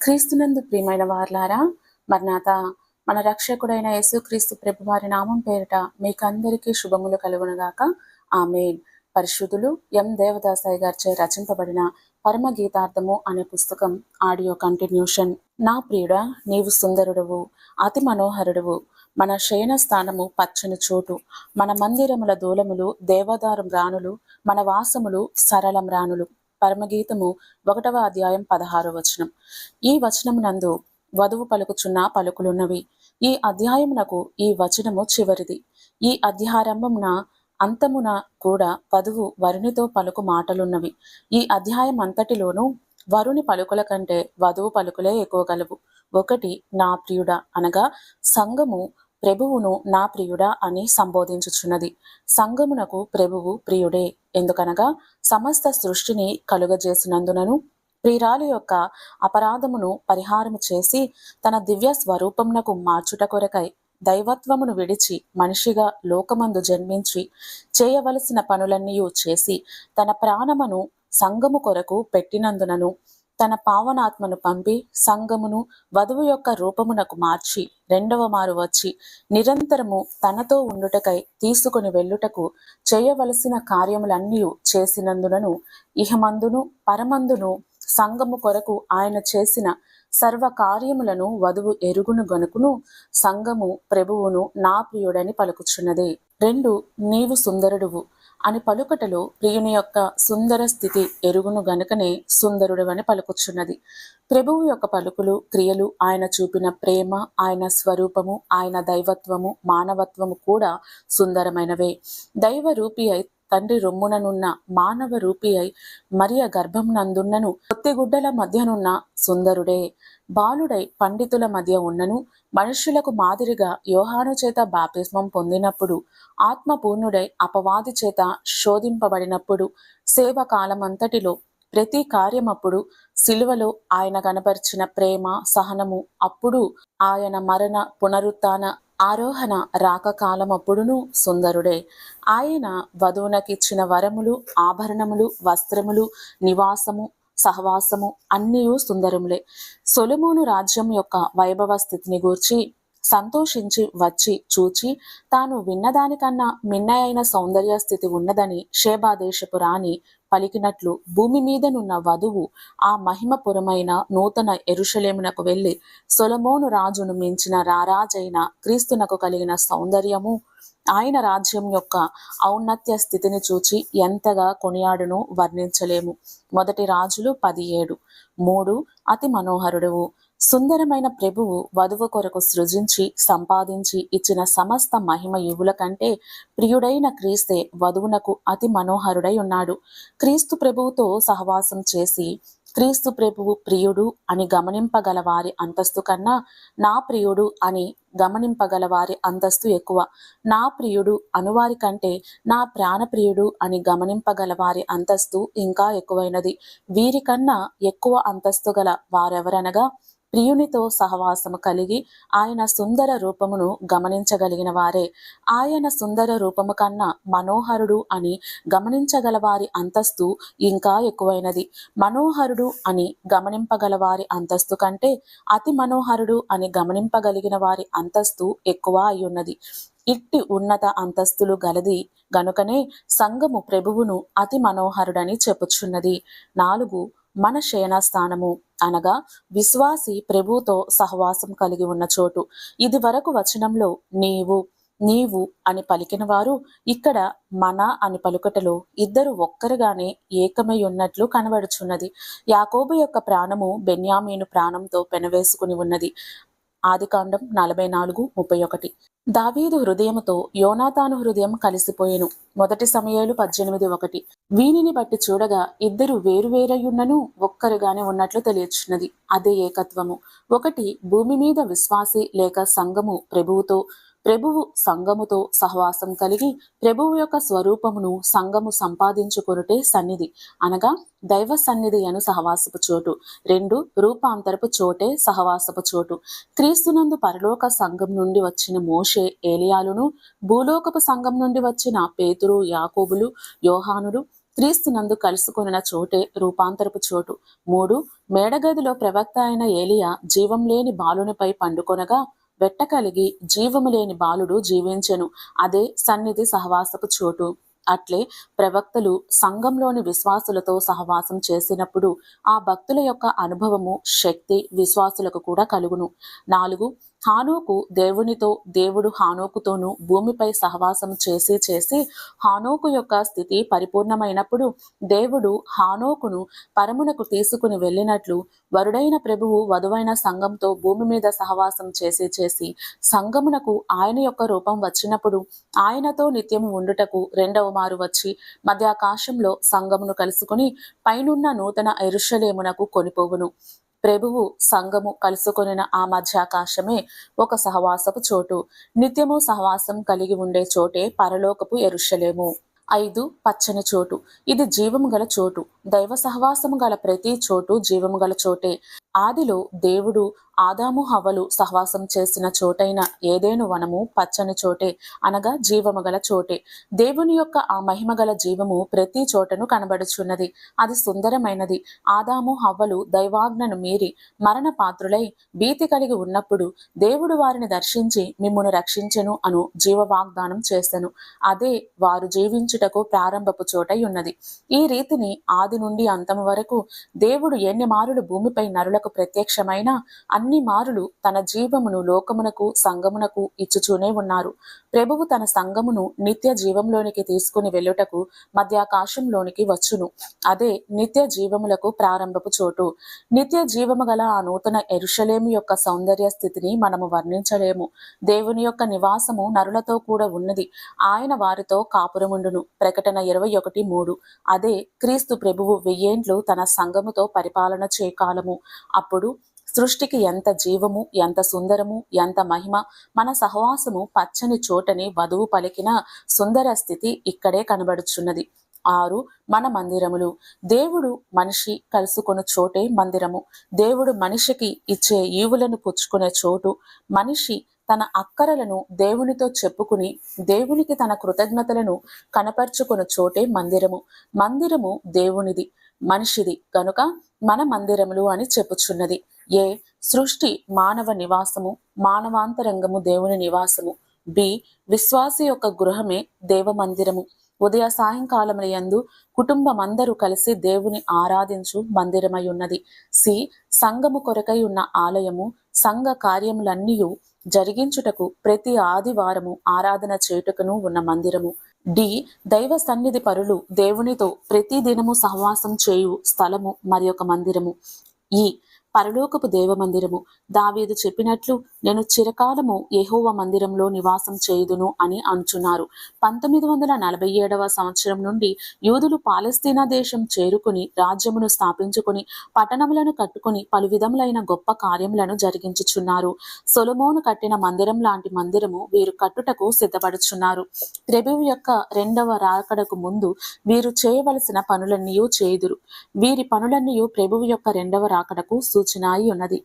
క్రీస్తునందు ప్రియమైన వార్లారా, మర్నాత మన రక్షకుడైన యేసుక్రీస్తు ప్రభువారి నామం పేరిట మీకందరికీ శుభములు కలుగునుగాక. ఆమేన్. పరిశుద్ధులు ఎం దేవదాసాయి గారిచే రచింపబడిన పరమ గీతార్థము అనే పుస్తకం ఆడియో కంటిన్యూషన్. నా ప్రియుడా, నీవు సుందరుడవు, అతి మనోహరుడవు. మన శయన స్థానము పచ్చని చోటు, మన మందిరముల దూలములు దేవదారం రాణులు, మన వాసములు సరళం రాణులు. పరమగీతము 1వ అధ్యాయం 16వ వచనం. ఈ వచనమునందు వధువు పలుకుచున్న పలుకులున్నవి. ఈ అధ్యాయమునకు ఈ వచనము చివరిది. ఈ అధ్యారంభమున అంతమున కూడా వధువు వరునితో పలుకు మాటలున్నవి. ఈ అధ్యాయం అంతటిలోనూ వరుని పలుకుల కంటే వధువు పలుకులే ఎక్కువ గలవు. ఒకటి, నా ప్రియుడా అనగా సంఘము ప్రభువును నా ప్రియుడా అని సంబోధించుచున్నది. సంఘమునకు ప్రభువు ప్రియుడే. ఎందుకనగా సమస్త సృష్టిని కలుగజేసినందునను ప్రియురాలి యొక్క అపరాధమును పరిహారము చేసి తన దివ్య స్వరూపమునకు మార్చుట కొరకై దైవత్వమును విడిచి మనిషిగా లోకమందు జన్మించి చేయవలసిన పనులన్నీ చేసి తన ప్రాణమును సంఘము కొరకు పెట్టినందునను తన పావనాత్మను పంపి సంఘమును వధువు యొక్క రూపమునకు మార్చి రెండవ మారు వచ్చి నిరంతరము తనతో ఉండుటకై తీసుకుని వెళ్ళుటకు చేయవలసిన కార్యములన్నీ చేసినందునను ఇహమందును పరమందును సంఘము కొరకు ఆయన చేసిన సర్వ కార్యములను వధువు ఎరుగును గనుకును సంఘము ప్రభువును నా ప్రియుడని పలుకుచున్నదే. 2, నీవు సుందరుడువు అని పలుకటలో ప్రియుని యొక్క సుందర స్థితి ఎరుగును గనుకనే సుందరుడవని పలుకుచున్నది. ప్రభువు యొక్క పలుకులు క్రియలు, ఆయన చూపిన ప్రేమ, ఆయన స్వరూపము, ఆయన దైవత్వము, మానవత్వము కూడా సుందరమైనవే. దైవ రూపి అయి తండ్రి రొమ్ముననున్న మానవ రూపి అయి మరియ గర్భమునందున్నను పొత్తిగుడ్డల మధ్యనున్న సుందరుడే. బాలుడై పండితుల మధ్య ఉన్నను మనుష్యులకు మాదిరిగా యోహాను చేత బాప్తిస్మం పొందినప్పుడు ఆత్మపూర్ణుడై అపవాది చేత శోధింపబడినప్పుడు సేవ కాలమంతటిలో ప్రతి కార్యమప్పుడు సిలువలో ఆయన కనపరిచిన ప్రేమ సహనము అప్పుడు ఆయన మరణ పునరుత్థాన ఆరోహణ రాక కాలమప్పుడును సుందరుడే. ఆయన వధువునకిచ్చిన వరములు ఆభరణములు వస్త్రములు నివాసము సహవాసము అన్నీ సుందరములే. సొలొమోను రాజ్యం యొక్క వైభవ స్థితిని గూర్చి సంతోషించి వచ్చి చూచి తాను విన్నదానికన్నా మిన్నయైన సౌందర్య స్థితి ఉన్నదని షేబాదేశపు రాణి పలికినట్లు భూమి మీదనున్న వధువు ఆ మహిమపురమైన నూతన యెరూషలేమునకు వెళ్ళి సొలొమోను రాజును మించిన రారాజైన క్రీస్తునకు కలిగిన సౌందర్యము ఆయన రాజ్యం యొక్క ఔన్నత్య స్థితిని చూచి ఎంతగా కొనియాడును వర్ణించలేము. 1 రాజులు 17. 3, అతి మనోహరుడువు. సుందరమైన ప్రభువు వధువు కొరకు సృజించి సంపాదించి ఇచ్చిన సమస్త మహిమ యువుల కంటే ప్రియుడైన క్రీస్తే వధువునకు అతి మనోహరుడై ఉన్నాడు. క్రీస్తు ప్రభువుతో సహవాసం చేసి క్రీస్తు ప్రభువు ప్రియుడు అని గమనింపగల వారి అంతస్తు కన్నా నా ప్రియుడు అని గమనింపగల వారి అంతస్తు ఎక్కువ. నా ప్రియుడు అనువారి కంటే నా ప్రాణప్రియుడు అని గమనింపగల వారి అంతస్తు ఇంకా ఎక్కువైనది. వీరికన్నా ఎక్కువ అంతస్తు గల వారెవరనగా ప్రియునితో సహవాసము కలిగి ఆయన సుందర రూపమును గమనించగలిగిన వారే. ఆయన సుందర రూపము కన్నా మనోహరుడు అని గమనించగల వారి అంతస్తు ఇంకా ఎక్కువైనది. మనోహరుడు అని గమనింపగల వారి అంతస్తు కంటే అతి మనోహరుడు అని గమనింపగలిగిన వారి అంతస్తు ఎక్కువ అయ్యున్నది. ఇట్టి ఉన్నత అంతస్తులు గలది గనుకనే సంఘము ప్రభువును అతి మనోహరుడని చెప్పుచున్నది. 4, మన శయనస్థానము అనగా విశ్వాసి ప్రభువుతో సహవాసం కలిగి ఉన్న చోటు. ఇది వరకు వచనంలో నీవు అని పలికిన వారు ఇక్కడ మన అని పలుకటలో ఇద్దరు ఒక్కరుగానే ఏకమై ఉన్నట్లు కనబడుచున్నది. యాకోబు యొక్క ప్రాణము బెన్యామీను ప్రాణంతో పెనవేసుకుని ఉన్నది. ఆదికాండం 44:31. దావీదు హృదయముతో యోనాతాను హృదయం కలిసిపోయెను. 1 సమూయేలు 18:1. వీనిని బట్టి చూడగా ఇద్దరు వేరువేరయున్నను ఒక్కరుగానే ఉన్నట్లు తెలియచున్నది. అదే ఏకత్వము. 1, భూమి మీద విశ్వాసి లేక సంఘము ప్రభువుతో, ప్రభువు సంఘముతో సహవాసం కలిగి ప్రభువు యొక్క స్వరూపమును సంఘము సంపాదించుకొనుటే సన్నిధి అనగా దైవ సన్నిధి అను సహవాసపు చోటు. 2, రూపాంతరపు చోటే సహవాసపు చోటు. క్రీస్తునందు పరలోక సంఘం నుండి వచ్చిన మోషే ఏలియాలును భూలోకపు సంఘం నుండి వచ్చిన పేతురు యాకోబులు యోహానులు క్రీస్తునందు కలుసుకొనిన చోటే రూపాంతరపు చోటు. 3. మేడగదిలో ప్రవక్త అయిన ఏలియా జీవం లేని బాలునిపై పండుకొనగా వెట్ట కలిగి జీవము లేని బాలుడు జీవించెను. అదే సన్నిధి సహవాసపు చోటు. అట్లే ప్రవక్తలు సంఘంలోని విశ్వాసులతో సహవాసం చేసినప్పుడు ఆ భక్తుల యొక్క అనుభవము, శక్తి విశ్వాసులకు కూడా కలుగును. 4. హానోకు దేవునితో, దేవుడు హానోకుతోనూ భూమిపై సహవాసం చేసి హానోకు యొక్క స్థితి పరిపూర్ణమైనప్పుడు దేవుడు హానోకును పరమునకు తీసుకుని వెళ్ళినట్లు వరుడైన ప్రభువు వధువైన సంఘంతో భూమి మీద సహవాసం చేసి సంఘమునకు ఆయన యొక్క రూపం వచ్చినప్పుడు ఆయనతో నిత్యము ఉండుటకు రెండవ మారు వచ్చి మధ్యాకాశంలో సంఘమును కలుసుకుని పైనున్న నూతన యెరూషలేమునకు కొనిపోవును. ప్రభువు సంఘము కలుసుకొనిన ఆ మధ్యాకాశమే ఒక సహవాసపు చోటు. నిత్యము సహవాసం కలిగి ఉండే చోటే పరలోకపు యెరూషలేము. 5. పచ్చని చోటు. ఇది జీవము గల చోటు. దైవ సహవాసము గల ప్రతి చోటు జీవము గల చోటే. ఆదిలో దేవుడు ఆదాము హవ్వలు సహవాసం చేసిన చోటైన ఏదెను వనము పచ్చని చోటే, అనగా జీవము గల చోటే. దేవుని యొక్క ఆ మహిమ గల జీవము ప్రతి చోటను కనబడుచున్నది. అది సుందరమైనది. ఆదాము హవ్వలు దైవాజ్ఞను మీరి మరణ పాత్రులై భీతి కలిగి ఉన్నప్పుడు దేవుడు వారిని దర్శించి మిమ్మును రక్షించెను అను జీవ వాగ్దానం చేసెను. అదే వారు జీవించుటకు ప్రారంభపు చోటై ఉన్నది. ఈ రీతిని ఆది నుండి అంతము వరకు దేవుడు ఎన్ని మారులు భూమిపై నరులకు ప్రత్యక్షమైన అన్ని మారులు తన జీవమును లోకమునకు సంఘమునకు ఇచ్చుచూనే ఉన్నారు. ప్రభువు తన సంఘమును నిత్య జీవంలోనికి తీసుకుని వెళ్ళుటకు మధ్యాకాశంలోనికి వచ్చును. అదే నిత్య జీవములకు ప్రారంభపు చోటు. నిత్య జీవము గల ఆ నూతన యెరూషలేము యొక్క సౌందర్య స్థితిని మనము వర్ణించలేము. దేవుని యొక్క నివాసము నరులతో కూడా ఉన్నది. ఆయన వారితో కాపురముండును. ప్రకటన 21:3. అదే క్రీస్తు ప్రభువు 1000 ఏండ్లు తన సంఘముతో పరిపాలన చేయకాలము. అప్పుడు సృష్టికి ఎంత జీవము, ఎంత సుందరము, ఎంత మహిమ! మన సహవాసము పచ్చని చోటని వధువు పలికిన సుందర స్థితి ఇక్కడే కనబడుచున్నది. 6. మన మందిరములు. దేవుడు మనిషి కలుసుకొను చోటే మందిరము. దేవుడు మనిషికి ఇచ్చే ఈవులను పుచ్చుకునే చోటు. మనిషి తన అక్కరలను దేవునితో చెప్పుకుని దేవునికి తన కృతజ్ఞతలను కనపరుచుకున్న చోటే మందిరము. మందిరము దేవునిది, మనిషిది గనుక మన మందిరములు అని చెప్పుచున్నది. సృష్టి మానవ నివాసము, మానవాంతరంగము దేవుని నివాసము. విశ్వాసి యొక్క గృహమే దేవ మందిరము. ఉదయ సాయంకాలముల యందు కుటుంబమందరూ కలిసి దేవుని ఆరాధించు మందిరమై ఉన్నది. సంఘము కొరకై ఉన్న ఆలయము. సంఘ కార్యములన్నీయు జరిగించుటకు ప్రతి ఆదివారము ఆరాధన చేయుటకును ఉన్న మందిరము. దైవ సన్నిధి పరులు దేవునితో ప్రతి దినము సహవాసం చేయు స్థలము మరి ఒక మందిరము. పరలోకపు దేవ మందిరము. దావీదు చెప్పినట్లు నేను చిరకాలము యెహోవా మందిరంలో నివాసం చేయుదును అని అంటున్నారు. 1947 సంవత్సరం నుండి యూదులు పాలస్తీనా దేశం చేరుకుని రాజ్యమును స్థాపించుకుని పట్టణములను కట్టుకుని పలు విధములైన గొప్ప కార్యములను జరిగించుచున్నారు. సొలొమోను కట్టిన మందిరం లాంటి మందిరము వీరు కట్టుటకు సిద్ధపడుచున్నారు. ప్రభువు యొక్క రెండవ రాకడకు ముందు వీరు చేయవలసిన పనులన్నీ చేయుదురు. వీరి పనులన్నీ ప్రభువు యొక్క రెండవ రాకడకు సూచనాయి ఉన్నది.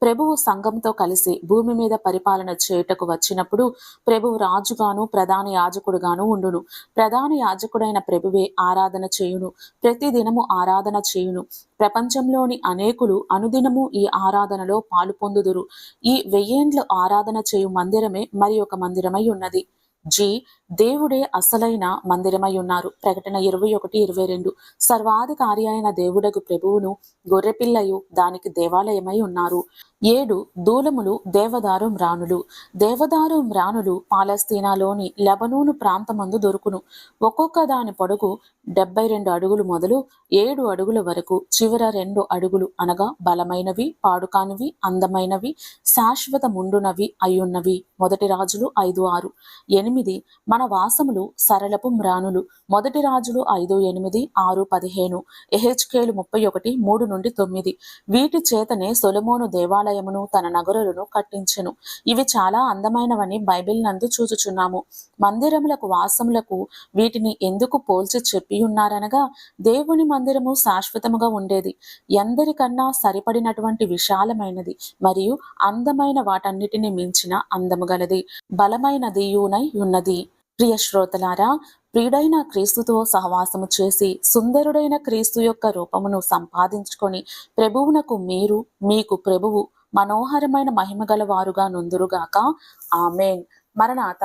ప్రభువు సంఘంతో కలిసి భూమి మీద పరిపాలన చేయుటకు వచ్చినప్పుడు ప్రభువు రాజుగాను ప్రధాన యాజకుడుగాను ఉండును. ప్రధాన యాజకుడైన ప్రభువే ఆరాధన చేయును. ప్రతి దినము ఆరాధన చేయును. ప్రపంచంలోని అనేకులు అనుదినము ఈ ఆరాధనలో పాలు పొందుదురు. ఈ 1000 ఏండ్లు ఆరాధన చేయు మందిరమే మరి ఒక మందిరమై ఉన్నది. దేవుడే అసలైన మందిరమై ఉన్నారు. ప్రకటన 21:22. సర్వాధికారి అయిన దేవుడగు ప్రభువును గొర్రెపిల్లయు దానికి దేవాలయమై ఉన్నారు. 7 దూలములు దేవదారు మ్రానులు. దేవదారు మ్రానులు పాలస్తీనాలోని లెబనోను ప్రాంతమందు దొరుకును. ఒక్కొక్క దాని పొడుగు 72 అడుగులు మొదలు 7 అడుగుల వరకు, చివర 2 అడుగులు అనగా బలమైనవి, పాడుకానివి, అందమైనవి, శాశ్వత ముండునవి అయ్యున్నవి. మొదటి రాజులు 5:6. 8 మన వాసములు సరళపు మ్రానులు. మొదటి రాజులు 5:8, 6:15. యెహెజ్కేలు 31:3-9. వీటి చేతనే సొలొమోను దేవాలయమును తన నగరులను కట్టించెను. ఇవి చాలా అందమైనవని బైబిల్ నందు చూచుచున్నాము. మందిరములకు వాసములకు వీటిని ఎందుకు పోల్చి చెప్పియున్నారనగా దేవుని మందిరము శాశ్వతముగా ఉండేది, ఎందరికన్నా సరిపడినటువంటి విశాలమైనది మరియు అందమైన వాటన్నిటిని మించిన అందము గలది, బలమైనదియునై ఉన్నది. ప్రియ శ్రోతలారా, ప్రియుడైన క్రీస్తుతో సహవాసము చేసి సుందరుడైన క్రీస్తు యొక్క రూపమును సంపాదించుకొని ప్రభువునకు మీరు మీకు ప్రభువు మనోహరమైన మహిమ గల వారుగా నుందురుగాక. ఆమేన్. మరణాత.